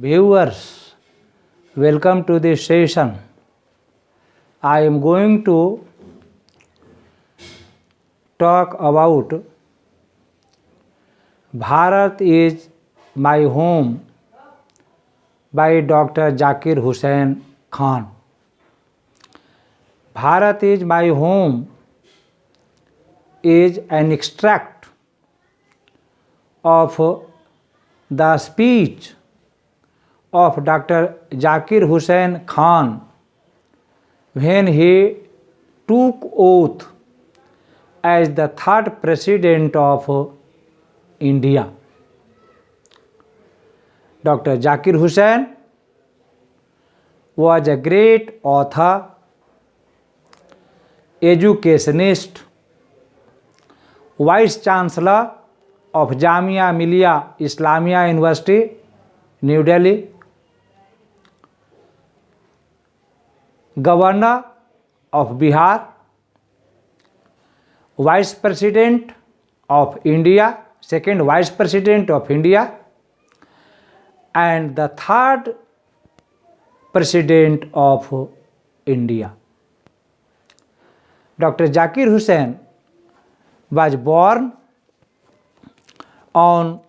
Viewers, welcome to this session. I am going to talk about Bharat is My Home by Dr. Zakir Hussain Khan. Bharat is My Home is an extract of the speech of Dr. Zakir Hussain Khan when he took oath as the third president of India. Dr. Zakir Hussain was a great author, educationist, Vice Chancellor of Jamia Millia Islamia University, New Delhi, Governor of Bihar, Vice President of India, second Vice President of India, and the third President of India. Dr. Zakir Hussain was born on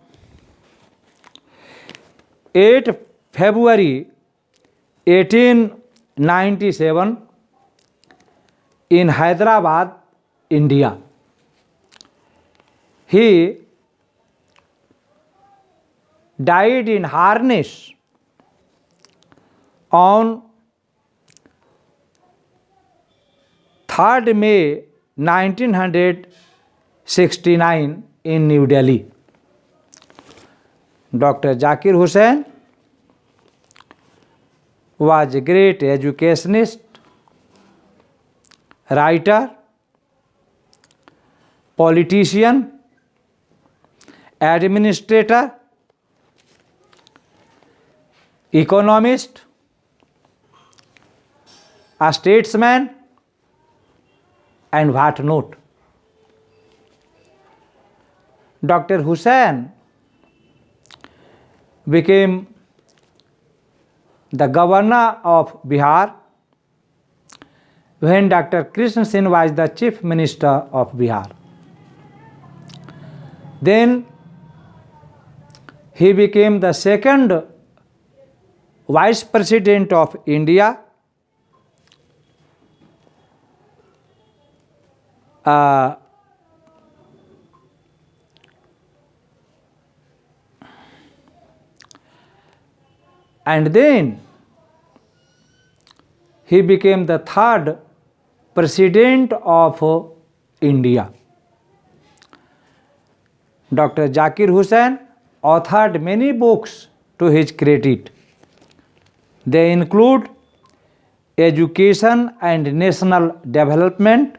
8 February 1897 in Hyderabad, India. He died in harness on 3rd May 1969 in New Delhi. Dr. Zakir Hussain was a great educationist, writer, politician, administrator, economist, a statesman, and what not. Dr. Hussain became the governor of Bihar when Dr. Krishna Sen was the chief minister of Bihar. Then he became the second vice president of India. And then he became the third president of India. Dr. Zakir Hussain authored many books to his credit. They include Education and National Development,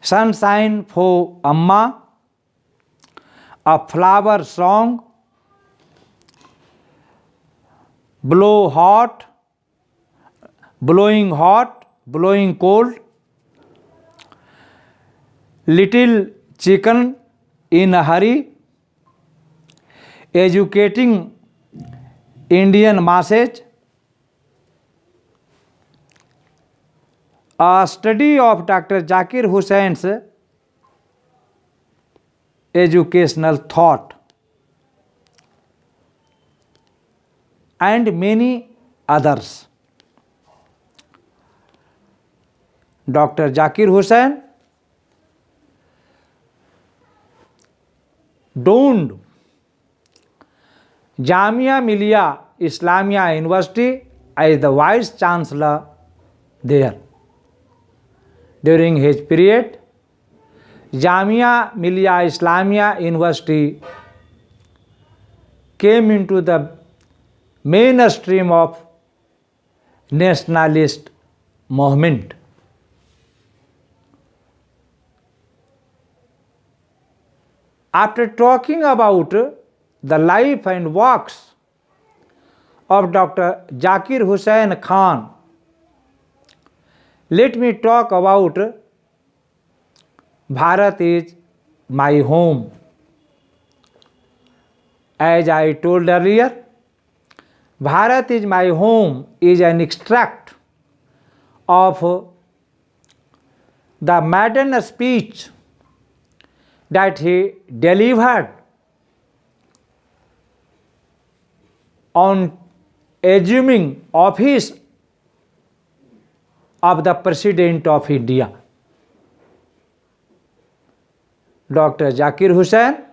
Sunshine for Amma, A Flower Song, Blowing Hot, Blowing Cold, Little Chicken in a Hurry, Educating Indian Masses, a study of Dr. Zakir Hussain's educational thought, and many others. Dr. Zakir Hussain donned Jamia Millia Islamia University as the Vice Chancellor there. During his period, Jamia Millia Islamia University came into the mainstream of nationalist movement. After talking about the life and works of Dr. Zakir Hussain Khan, let me talk about Bharat is My Home. As I told earlier, Bharat is my home is an extract of the maiden speech that he delivered on assuming office of the President of India. Dr. Zakir Hussain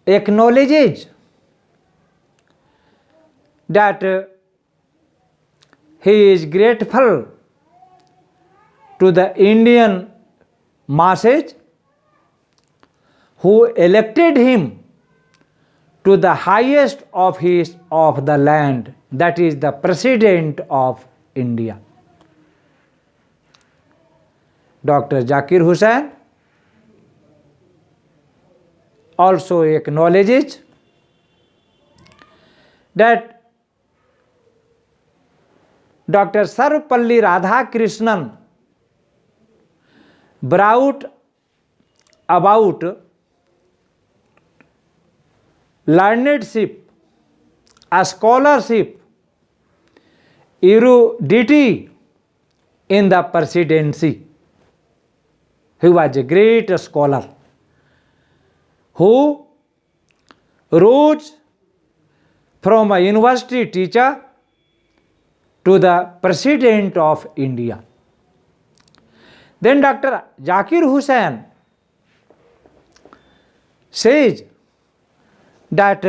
acknowledges that he is grateful to the Indian masses who elected him to the highest office of the land, that is the President of India. Dr. Zakir Hussain also acknowledges that Dr. Sarvepalli Radhakrishnan brought about learnedship, a scholarship, erudity in the presidency. He was a great scholar who rose from a university teacher to the President of India. Then Dr. Zakir Hussain says that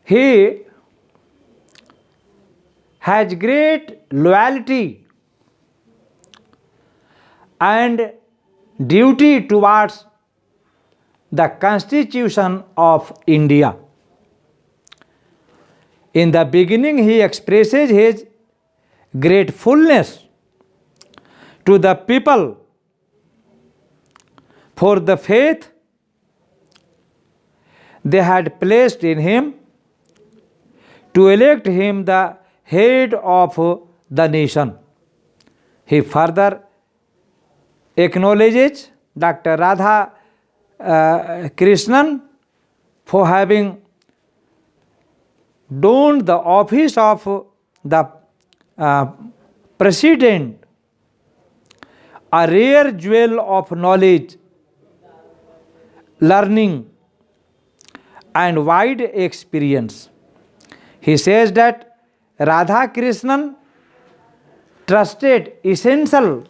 he has great loyalty and duty towards the Constitution of India. In the beginning, he expresses his gratefulness to the people for the faith they had placed in him to elect him the head of the nation. He further acknowledges Dr. Radha Krishnan for having donned the office of the President, a rare jewel of knowledge, learning, and wide experience. He says that Radha Krishnan trusted essential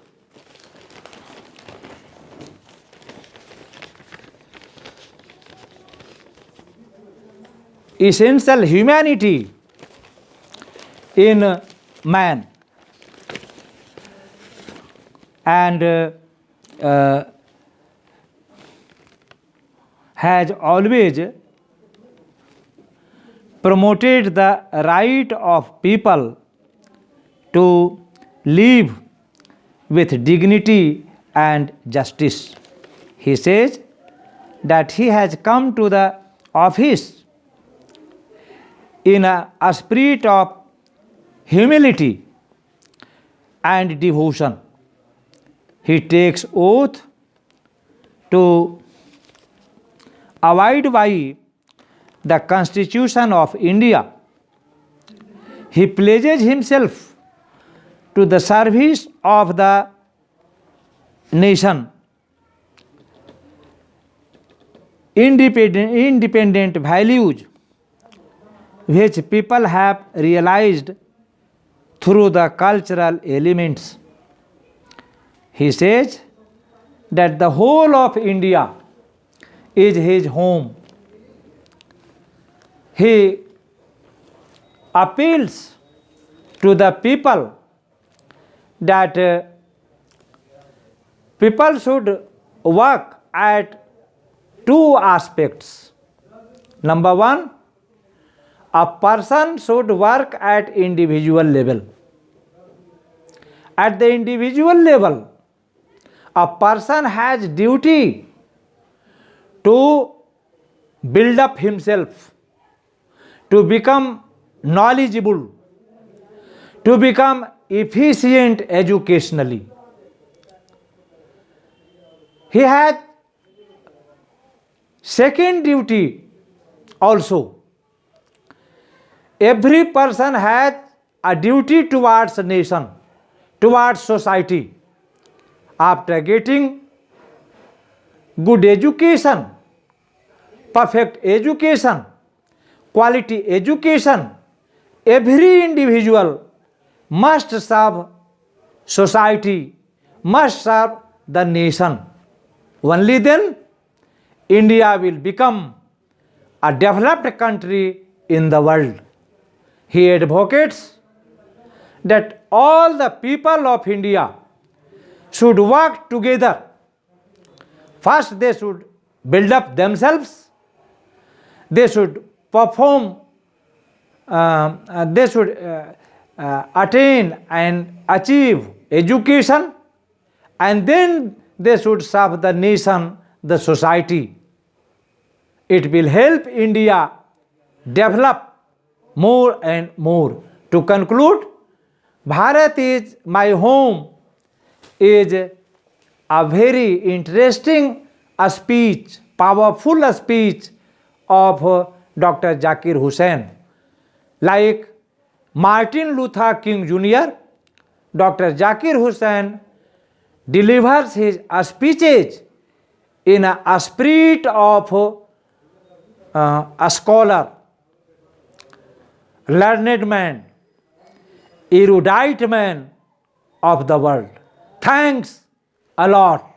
humanity in man, and has always promoted the right of people to live with dignity and justice. He says that he has come to the office in a spirit of humility and devotion. He takes oath to abide by the Constitution of India. He pledges himself to the service of the nation. Independent values which people have realized through the cultural elements. He says that the whole of India is his home. He appeals to the people that people should work at two aspects. Number one, a person should work at individual level. At the individual level, a person has duty to build up himself, to become knowledgeable, to become efficient educationally. he has second duty also. Every person has a duty towards nation, towards society. After getting good education, perfect education, quality education, every individual must serve society, must serve the nation. Only then India will become a developed country in the world. He advocates that all the people of India should work together. First, they should build up themselves. They should perform, they should attain and achieve education, and then they should serve the nation, the society. It will help India develop more and more. To conclude, Bharat is my home is a very interesting speech, powerful speech of Dr. Zakir Hussain. Like Martin Luther King Jr., Dr. Zakir Hussain delivers his speeches in a spirit of a scholar, learned man, erudite man of the world. Thanks a lot.